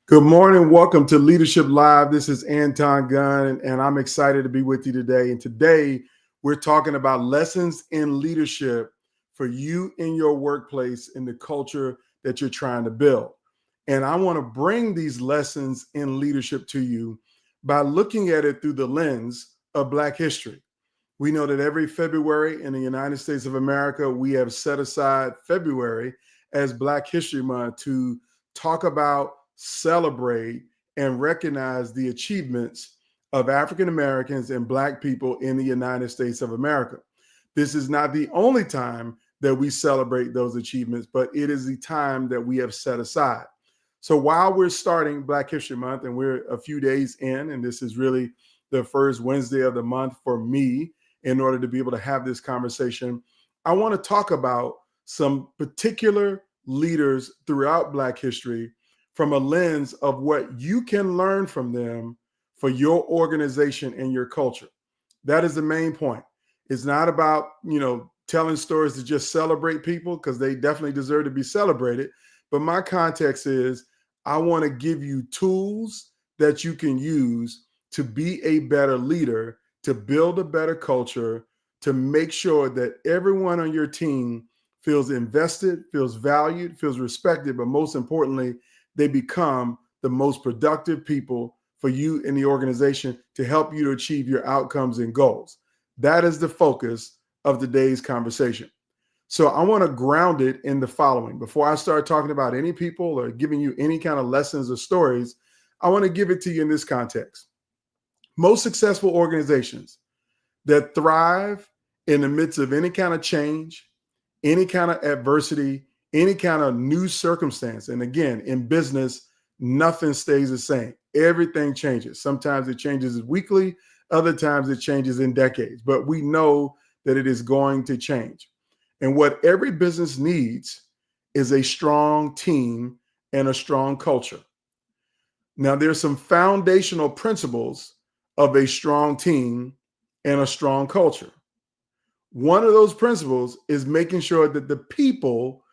Good morning. Welcome to Leadership Live. This is Anton Gunn, and I'm excited to be with you today. And today, we're talking about lessons in leadership for you in your workplace in the culture that you're trying to build. And I want to bring these lessons in leadership to you by looking at it through the lens of Black history. We know that every February in the United States of America, we have set aside February as Black History Month to talk about, celebrate, and recognize the achievements of African Americans and Black people in the United States of America. This is not the only time that we celebrate those achievements, but it is the time that we have set aside. So while we're starting Black History Month, and we're a few days in, and this is really the first Wednesday of the month for me, in order to be able to have this conversation, I want to talk about some particular leaders throughout Black history from a lens of what you can learn from them for your organization and your culture. That is the main point. It's not about, telling stories to just celebrate people, because they definitely deserve to be celebrated. But my context is I want to give you tools that you can use to be a better leader, to build a better culture, to make sure that everyone on your team feels invested, feels valued, feels respected, but most importantly, they become the most productive people for you in the organization to help you to achieve your outcomes and goals. That is the focus of today's conversation. So I want to ground it in the following. Before I start talking about any people or giving you any kind of lessons or stories, I want to give it to you in this context. Most successful organizations that thrive in the midst of any kind of change, any kind of adversity, any kind of new circumstance. And again, in business, nothing stays the same. Everything changes. Sometimes it changes weekly, other times it changes in decades, but we know that it is going to change. And what every business needs is a strong team and a strong culture. Now, there's some foundational principles of a strong team and a strong culture. One of those principles is making sure that the people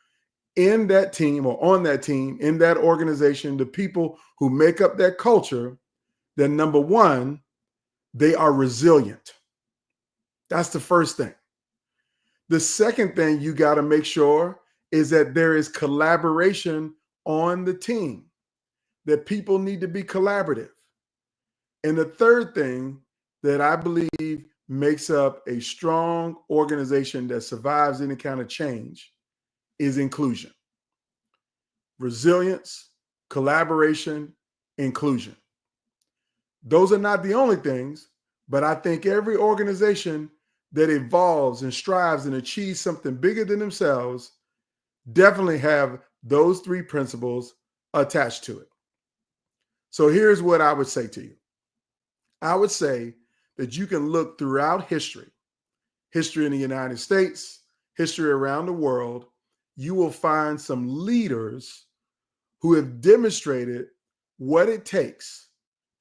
in that team or on that team, in that organization, the people who make up that culture, that number one, they are resilient. That's the first thing. The second thing you got to make sure is that there is collaboration on the team, that people need to be collaborative. And the third thing that I believe makes up a strong organization that survives any kind of change is inclusion. Resilience, collaboration, inclusion. Those are not the only things, but I think every organization that evolves and strives and achieves something bigger than themselves definitely have those three principles attached to it. So here's what I would say to you. I would say that you can look throughout history in the United States, history around the world. You will find some leaders who have demonstrated what it takes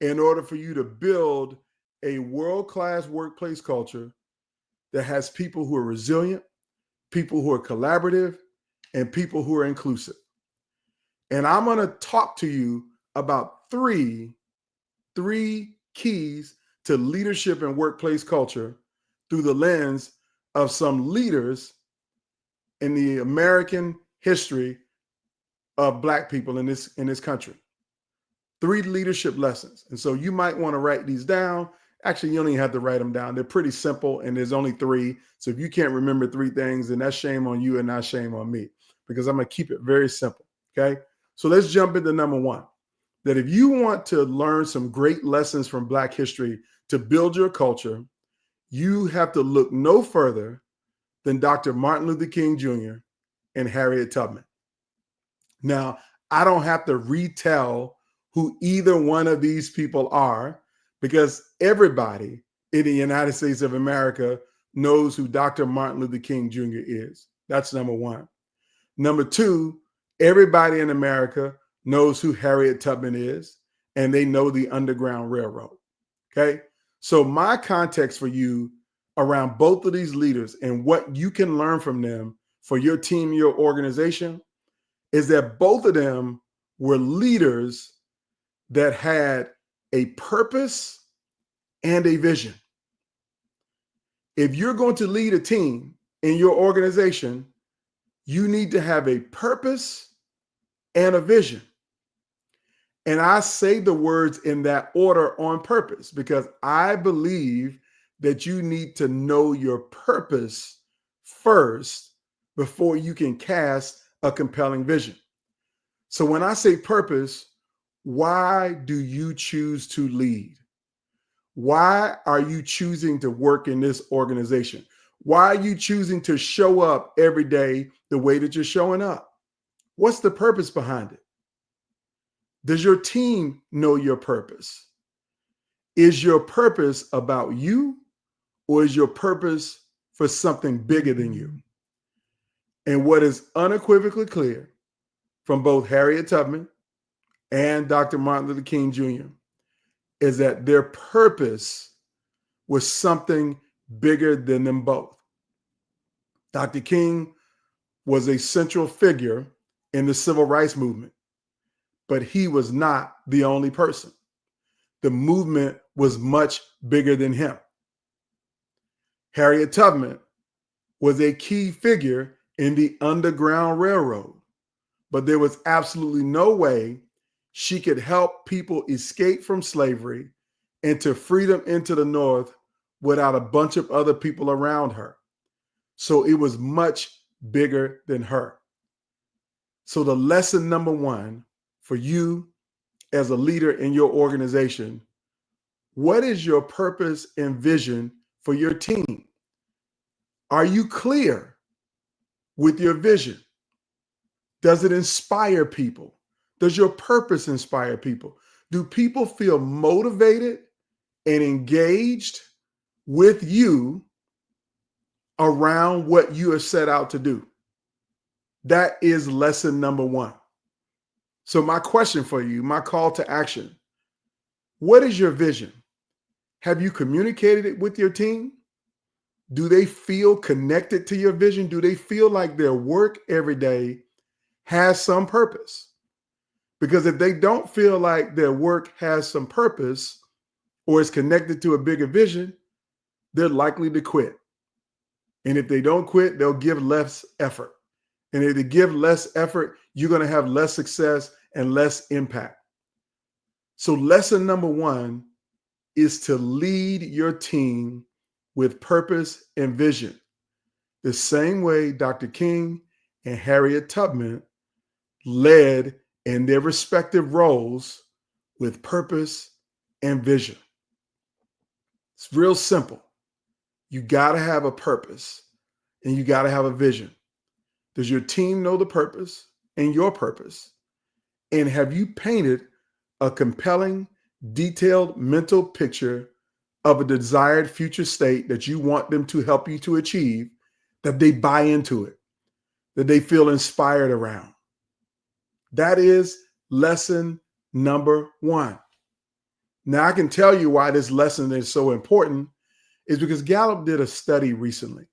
in order for you to build a world-class workplace culture that has people who are resilient, people who are collaborative, and people who are inclusive. And I'm going to talk to you about three keys to leadership and workplace culture through the lens of some leaders in the American history of Black people in this country. 3 leadership lessons. And so you might want to write these down. Actually, you don't even have to write them down. They're pretty simple, and there's only 3. So if you can't remember 3 things, then that's shame on you and not shame on me, because I'm going to keep it very simple. Okay. So let's jump into number 1. That if you want to learn some great lessons from Black history to build your culture, you have to look no further than Dr. Martin Luther King Jr. and Harriet Tubman. Now, I don't have to retell who either one of these people are, because everybody in the United States of America knows who Dr. Martin Luther King Jr. is. That's number 1. Number 2, everybody in America knows who Harriet Tubman is, and they know the Underground Railroad. Okay. So my context for you around both of these leaders and what you can learn from them for your team, your organization, is that both of them were leaders that had a purpose and a vision. If you're going to lead a team in your organization, you need to have a purpose and a vision. And I say the words in that order on purpose because I believe that you need to know your purpose first before you can cast a compelling vision. So when I say purpose, why do you choose to lead? Why are you choosing to work in this organization? Why are you choosing to show up every day the way that you're showing up? What's the purpose behind it? Does your team know your purpose? Is your purpose about you, or is your purpose for something bigger than you? And what is unequivocally clear from both Harriet Tubman and Dr. Martin Luther King Jr. is that their purpose was something bigger than them both. Dr. King was a central figure in the civil rights movement, but he was not the only person. The movement was much bigger than him. Harriet Tubman was a key figure in the Underground Railroad, but there was absolutely no way she could help people escape from slavery and to freedom into the North without a bunch of other people around her. So it was much bigger than her. So the lesson number one for you as a leader in your organization, what is your purpose and vision for your team? Are you clear with your vision? Does it inspire people? Does your purpose inspire people? Do people feel motivated and engaged with you around what you have set out to do? That is lesson number one. So my question for you, my call to action, what is your vision? Have you communicated it with your team? Do they feel connected to your vision? Do they feel like their work every day has some purpose? Because if they don't feel like their work has some purpose or is connected to a bigger vision, they're likely to quit. And if they don't quit, they'll give less effort. And if they give less effort, you're going to have less success and less impact. So lesson number one is to lead your team with purpose and vision, the same way Dr. King and Harriet Tubman led in their respective roles with purpose and vision. It's real simple. You got to have a purpose and you got to have a vision. Does your team know the purpose and your purpose? And have you painted a compelling, detailed mental picture of a desired future state that you want them to help you to achieve, that they buy into it, that they feel inspired around? That is lesson number one. Now, I can tell you why this lesson is so important is because Gallup did a study recently,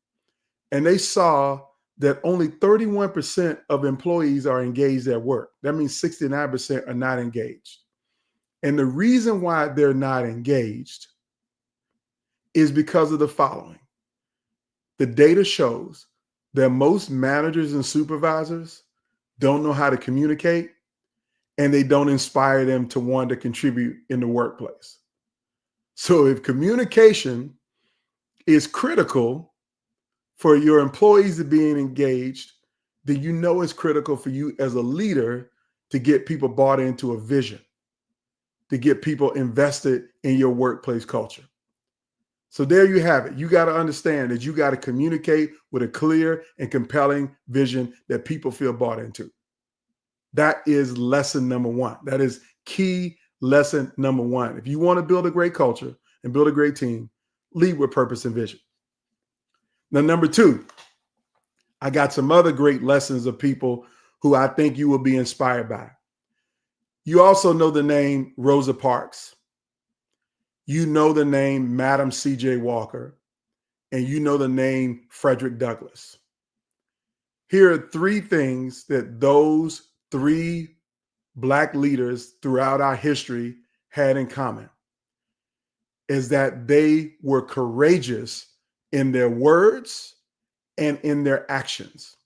and they saw that only 31% of employees are engaged at work. That means 69% are not engaged. And the reason why they're not engaged is because of the following. The data shows that most managers and supervisors don't know how to communicate, and they don't inspire them to want to contribute in the workplace. So if communication is critical for your employees to being engaged, then you know it's critical for you as a leader to get people bought into a vision, to get people invested in your workplace culture. So there you have it. You got to understand that you got to communicate with a clear and compelling vision that people feel bought into. That is lesson number one. That is key lesson number one. If you want to build a great culture and build a great team, lead with purpose and vision. Now, number two, I got some other great lessons of people who I think you will be inspired by. You also know the name Rosa Parks. You know the name Madam C.J. Walker. And you know the name Frederick Douglass. Here are three things that those three Black leaders throughout our history had in common is that they were courageous in their words and in their actions.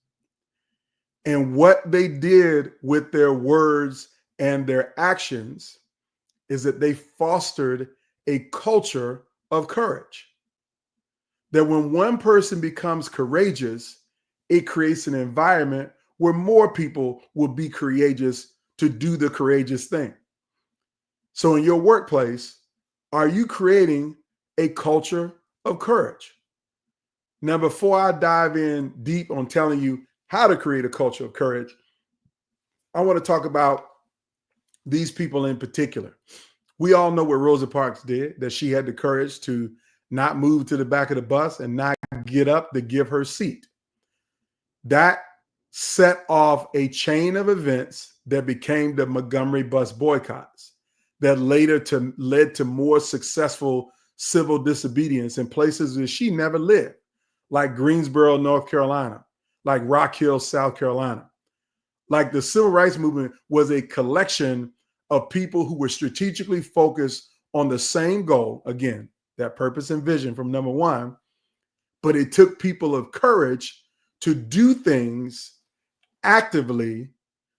And what they did with their words and their actions is that they fostered a culture of courage. That when one person becomes courageous, it creates an environment where more people will be courageous to do the courageous thing. So in your workplace, are you creating a culture of courage? Now, before I dive in deep on telling you how to create a culture of courage, I want to talk about these people in particular. We all know what Rosa Parks did, that she had the courage to not move to the back of the bus and not get up to give her seat. That set off a chain of events that became the Montgomery bus boycotts that later led to more successful civil disobedience in places that she never lived, like Greensboro, North Carolina, like Rock Hill, South Carolina. Like the civil rights movement was a collection of people who were strategically focused on the same goal, again, that purpose and vision from number one, but it took people of courage to do things actively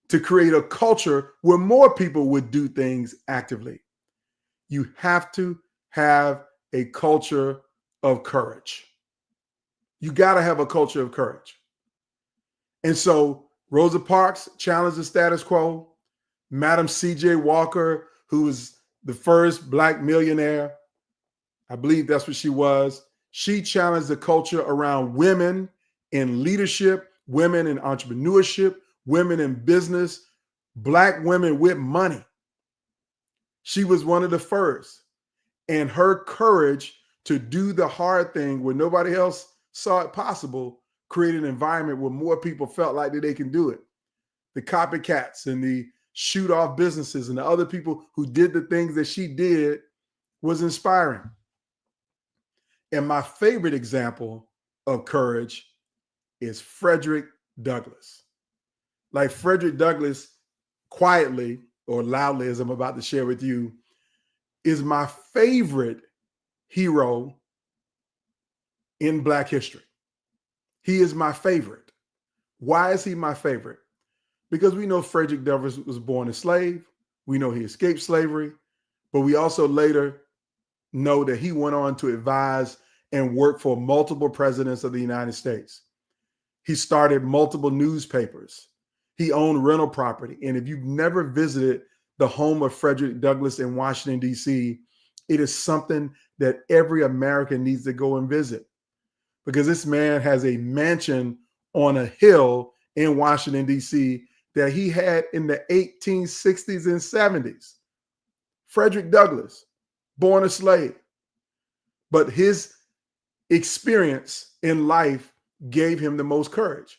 to create a culture where more people would do things actively. You have to have a culture of courage. You got to have a culture of courage. And so Rosa Parks challenged the status quo. Madam C.J. Walker, who was the first Black millionaire, I believe that's what she was. She challenged the culture around women in leadership, women in entrepreneurship, women in business, Black women with money. She was one of the first. And her courage to do the hard thing where nobody else saw it possible created an environment where more people felt like that they can do it. The copycats and the shoot off businesses and the other people who did the things that she did was inspiring. And my favorite example of courage is Frederick Douglass. Like Frederick Douglass, quietly or loudly, as I'm about to share with you, is my favorite hero in Black history. He is my favorite. Why is he my favorite? Because we know Frederick Douglass was born a slave. We know he escaped slavery, but we also later know that he went on to advise and work for multiple presidents of the United States. He started multiple newspapers. He owned rental property. And if you've never visited the home of Frederick Douglass in Washington, D.C., it is something that every American needs to go and visit, because this man has a mansion on a hill in Washington, D.C. that he had in the 1860s and 70s. Frederick Douglass, born a slave, but his experience in life gave him the most courage.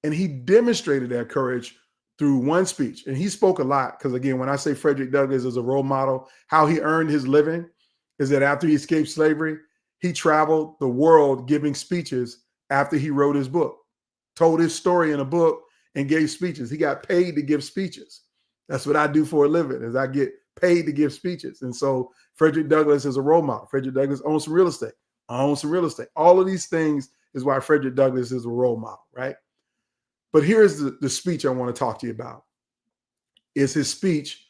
And he demonstrated that courage through one speech. And he spoke a lot, because again, when I say Frederick Douglass is a role model, how he earned his living is that after he escaped slavery, he traveled the world giving speeches after he wrote his book, told his story in a book and gave speeches. He got paid to give speeches. That's what I do for a living, is I get paid to give speeches. And so Frederick Douglass is a role model. Frederick Douglass owns some real estate. I own some real estate. All of these things is why Frederick Douglass is a role model, right? But here's the speech I want to talk to you about. Is his speech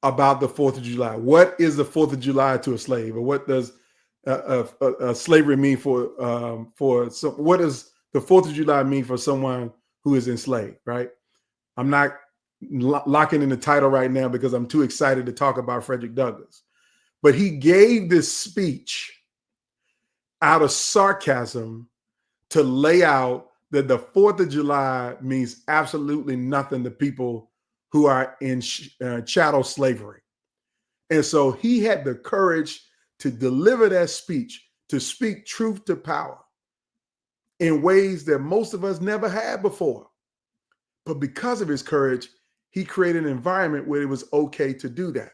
about the 4th of July. What is the 4th of July to a slave? Or what does slavery mean for some, what does the 4th of July mean for someone who is enslaved, right? I'm not locking in the title right now because I'm too excited to talk about Frederick Douglass. But he gave this speech out of sarcasm to lay out that the 4th of July means absolutely nothing to people who are in chattel slavery. And so he had the courage to deliver that speech, to speak truth to power in ways that most of us never had before. But because of his courage, he created an environment where it was okay to do that.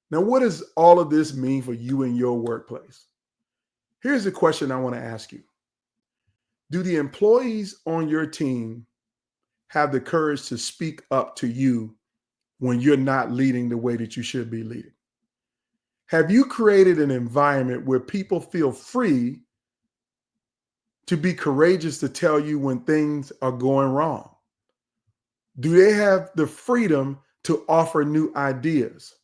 Now, what does all of this mean for you in your workplace? Here's the question I want to ask you. Do the employees on your team have the courage to speak up to you when you're not leading the way that you should be leading? Have you created an environment where people feel free to be courageous to tell you when things are going wrong? Do they have the freedom to offer new ideas?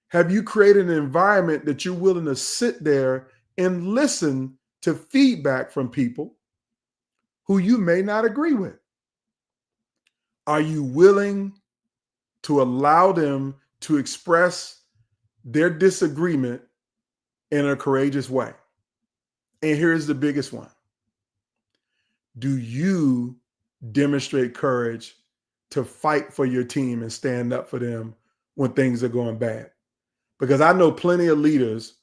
Have you created an environment that you're willing to sit there and listen to feedback from people who you may not agree with? Are you willing to allow them to express their disagreement in a courageous way? And here's the biggest one. Do you demonstrate courage to fight for your team and stand up for them when things are going bad? Because I know plenty of leaders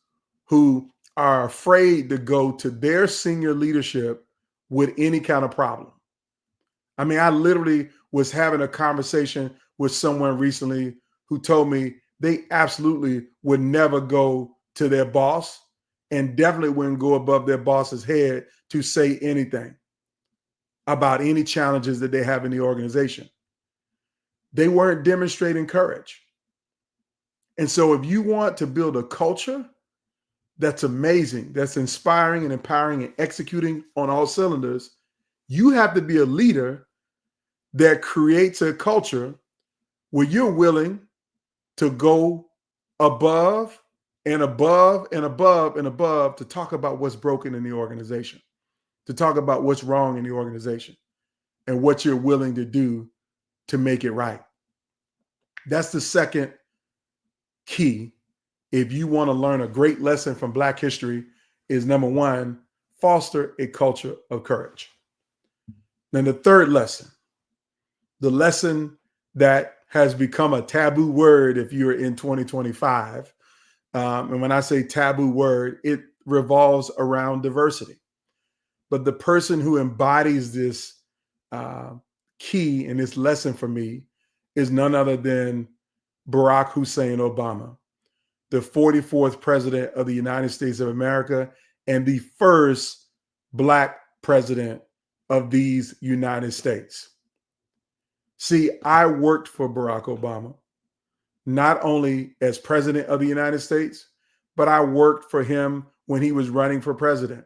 who are afraid to go to their senior leadership with any kind of problem. I mean, I literally was having a conversation with someone recently who told me they absolutely would never go to their boss and definitely wouldn't go above their boss's head to say anything about any challenges that they have in the organization. They weren't demonstrating courage. And so if you want to build a culture that's amazing, that's inspiring and empowering and executing on all cylinders, you have to be a leader that creates a culture where you're willing to go above and above and above and above to talk about what's broken in the organization, to talk about what's wrong in the organization and what you're willing to do to make it right. That's the second key. If you want to learn a great lesson from Black history, is number one, foster a culture of courage. Then the third lesson, the lesson that has become a taboo word if you're in 2025. And when I say taboo word, it revolves around diversity. But the person who embodies this key in this lesson for me is none other than Barack Hussein Obama, the 44th president of the United States of America and the first Black president of these United States. See, I worked for Barack Obama, not only as president of the United States, but I worked for him when he was running for president.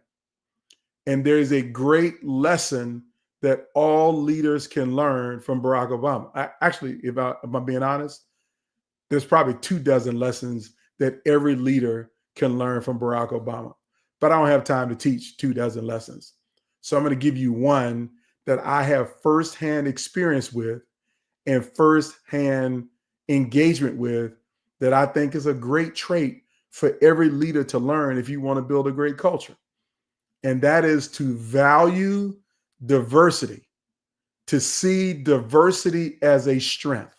And there's a great lesson that all leaders can learn from Barack Obama. Actually, if I'm being honest, there's probably 24 lessons that every leader can learn from Barack Obama. But I don't have time to teach 24 lessons. So I'm going to give you one that I have firsthand experience with and firsthand engagement with that I think is a great trait for every leader to learn if you want to build a great culture. And that is to value diversity, to see diversity as a strength,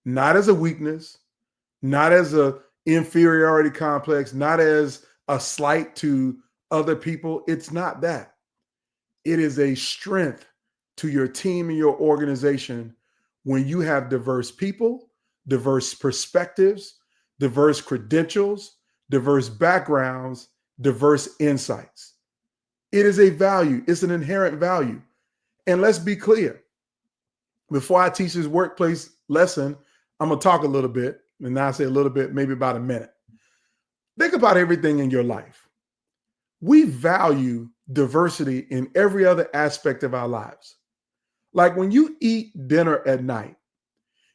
not as a weakness, not as an inferiority complex, not as a slight to other people. It's not that. It is a strength to your team and your organization when you have diverse people, diverse perspectives, diverse credentials, diverse backgrounds, diverse insights. It is a value. It's an inherent value. And let's be clear. Before I teach this workplace lesson, I'm going to talk a little bit, and now I say a little bit, maybe about a minute. Think about everything in your life. We value diversity in every other aspect of our lives. Like when you eat dinner at night,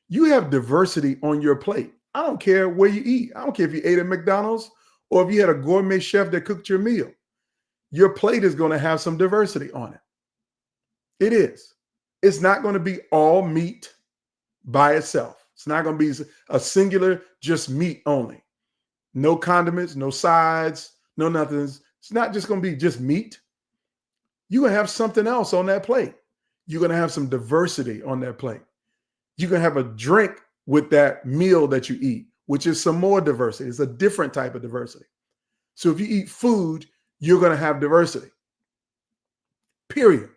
you have diversity on your plate. I don't care where you eat. I don't care if you ate at McDonald's or if you had a gourmet chef that cooked your meal. Your plate is going to have some diversity on it. It is. It's not going to be all meat by itself. It's not going to be a singular, just meat only. No condiments, no sides, no nothings. It's not just going to be just meat. You're going to have something else on that plate. You're going to have some diversity on that plate. You're going to have a drink with that meal that you eat, which is some more diversity. It's a different type of diversity. So if you eat food, you're going to have diversity. Period.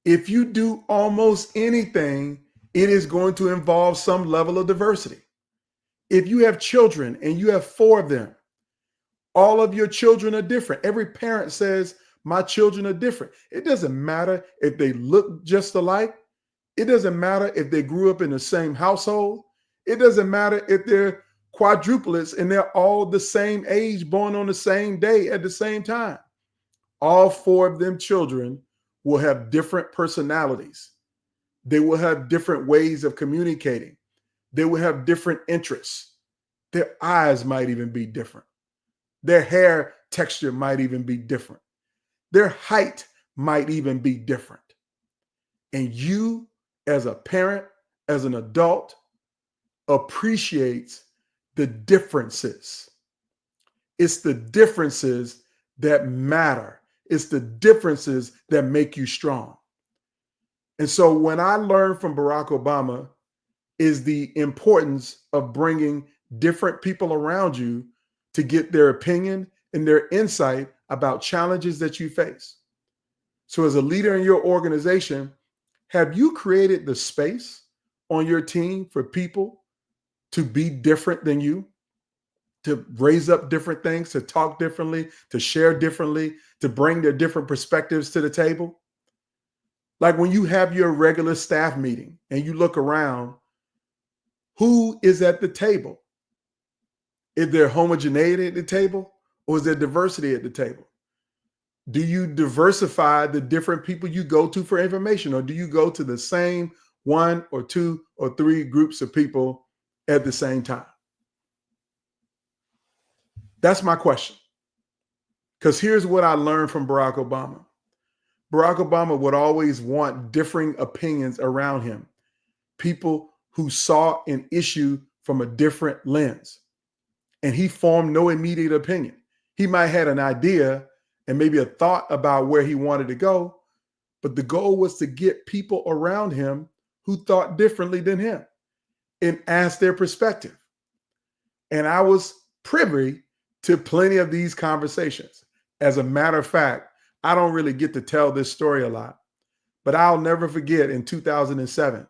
If you do almost anything, it is going to involve some level of diversity. If you have children and you have 4 of them, all of your children are different. Every parent says, my children are different. It doesn't matter if they look just alike. It doesn't matter if they grew up in the same household. It doesn't matter if they're quadruplets and they're all the same age, born on the same day at the same time. All four of them children will have different personalities. They will have different ways of communicating. They will have different interests. Their eyes might even be different. Their hair texture might even be different. Their height might even be different. And you, as a parent, as an adult, appreciates the differences. It's the differences that matter. It's the differences that make you strong. And so when I learned from Barack Obama is the importance of bringing different people around you to get their opinion and their insight about challenges that you face. So as a leader in your organization, have you created the space on your team for people to be different than you, to raise up different things, to talk differently, to share differently, to bring their different perspectives to the table? Like when you have your regular staff meeting and you look around, who is at the table? Is there homogeneity at the table, or is there diversity at the table? Do you diversify the different people you go to for information, or do you go to the same one or two or three groups of people at the same time? That's my question. Because here's what I learned from Barack Obama. Barack Obama would always want differing opinions around him, people who saw an issue from a different lens. And he formed no immediate opinion. He might have had an idea and maybe a thought about where he wanted to go, but the goal was to get people around him who thought differently than him and ask their perspective. And I was privy to plenty of these conversations. As a matter of fact, I don't really get to tell this story a lot, but I'll never forget in 2007,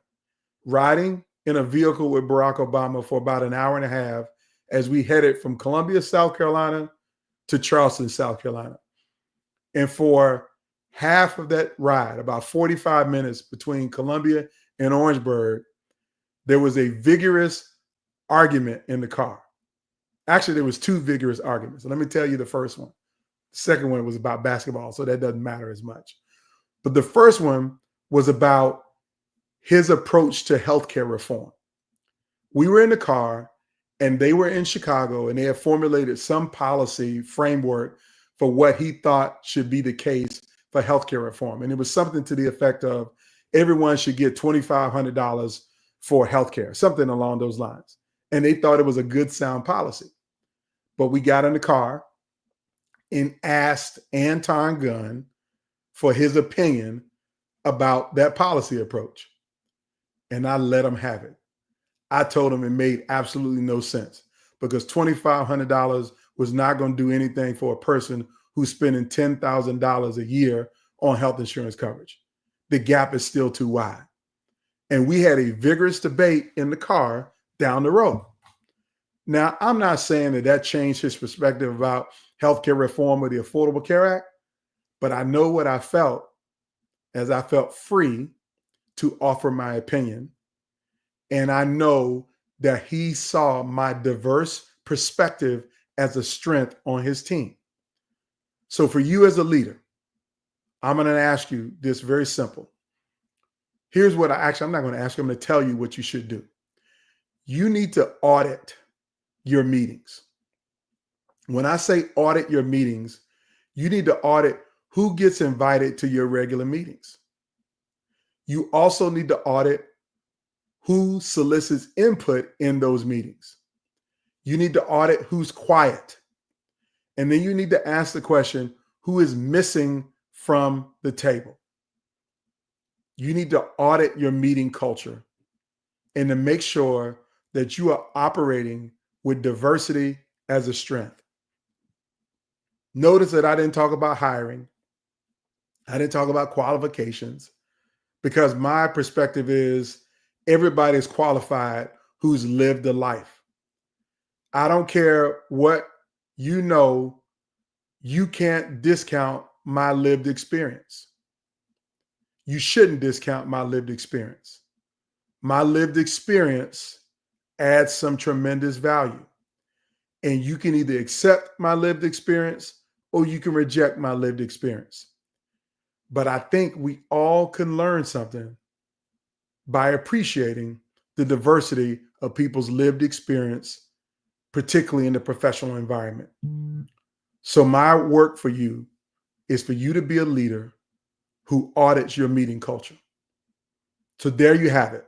riding in a vehicle with Barack Obama for about an hour and a half as we headed from Columbia, South Carolina to Charleston, South Carolina. And for half of that ride, about 45 minutes between Columbia and Orangeburg, there was a vigorous argument in the car. Actually, there was two vigorous arguments. Let me tell you the first one. The second one was about basketball, so that doesn't matter as much. But the first one was about his approach to healthcare reform. We were in the car, and they were in Chicago, and they had formulated some policy framework for what he thought should be the case for healthcare reform. And it was something to the effect of everyone should get $2,500 for healthcare, something along those lines. And they thought it was a good, sound policy. But we got in the car and asked Anton Gunn for his opinion about that policy approach. And I let him have it. I told him it made absolutely no sense because $2,500 was not going to do anything for a person who's spending $10,000 a year on health insurance coverage. The gap is still too wide. And we had a vigorous debate in the car down the road. Now, I'm not saying that changed his perspective about healthcare reform or the Affordable Care Act, but I know what I felt as I felt free to offer my opinion. And I know that he saw my diverse perspective as a strength on his team. So for you as a leader, I'm going to ask you this very simple. Here's what I'm not going to ask you, I'm going to tell you what you should do. You need to audit your meetings. When I say audit your meetings, you need to audit who gets invited to your regular meetings. You also need to audit who solicits input in those meetings. You need to audit who's quiet. And then you need to ask the question, who is missing from the table? You need to audit your meeting culture and to make sure that you are operating with diversity as a strength. Notice that I didn't talk about hiring. I didn't talk about qualifications because my perspective is everybody's qualified who's lived a life. I don't care what you know, you can't discount my lived experience. you shouldn't discount my lived experience. My lived experience adds some tremendous value. And you can either accept my lived experience or you can reject my lived experience. But I think we all can learn something by appreciating the diversity of people's lived experience, particularly in the professional environment. So my work for you is for you to be a leader who audits your meeting culture. So there you have it.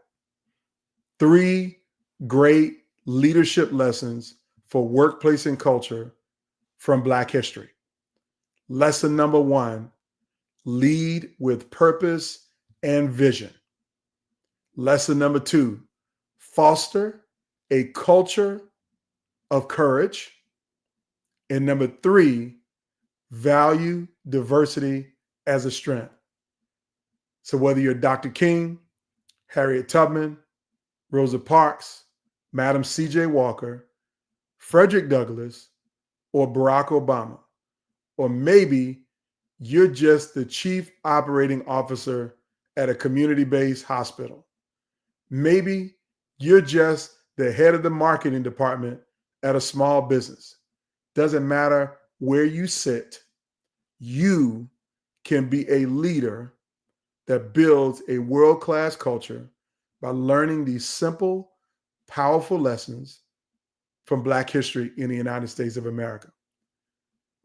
3 great leadership lessons for workplace and culture from Black history. Lesson number 1, lead with purpose and vision. Lesson number 2, foster a culture of courage. And number 3, value diversity as a strength. So whether you're Dr. King, Harriet Tubman, Rosa Parks, Madam C.J. Walker, Frederick Douglass, or Barack Obama, or maybe you're just the chief operating officer at a community-based hospital. Maybe you're just the head of the marketing department at a small business. Doesn't matter where you sit, you can be a leader that builds a world-class culture by learning these simple, powerful lessons from Black history in the United States of America.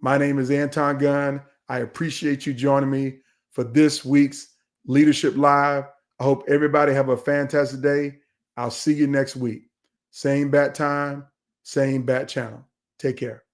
My name is Anton Gunn. I appreciate you joining me for this week's Leadership Live. I hope everybody have a fantastic day. I'll see you next week. Same bat time, same bat channel. Take care.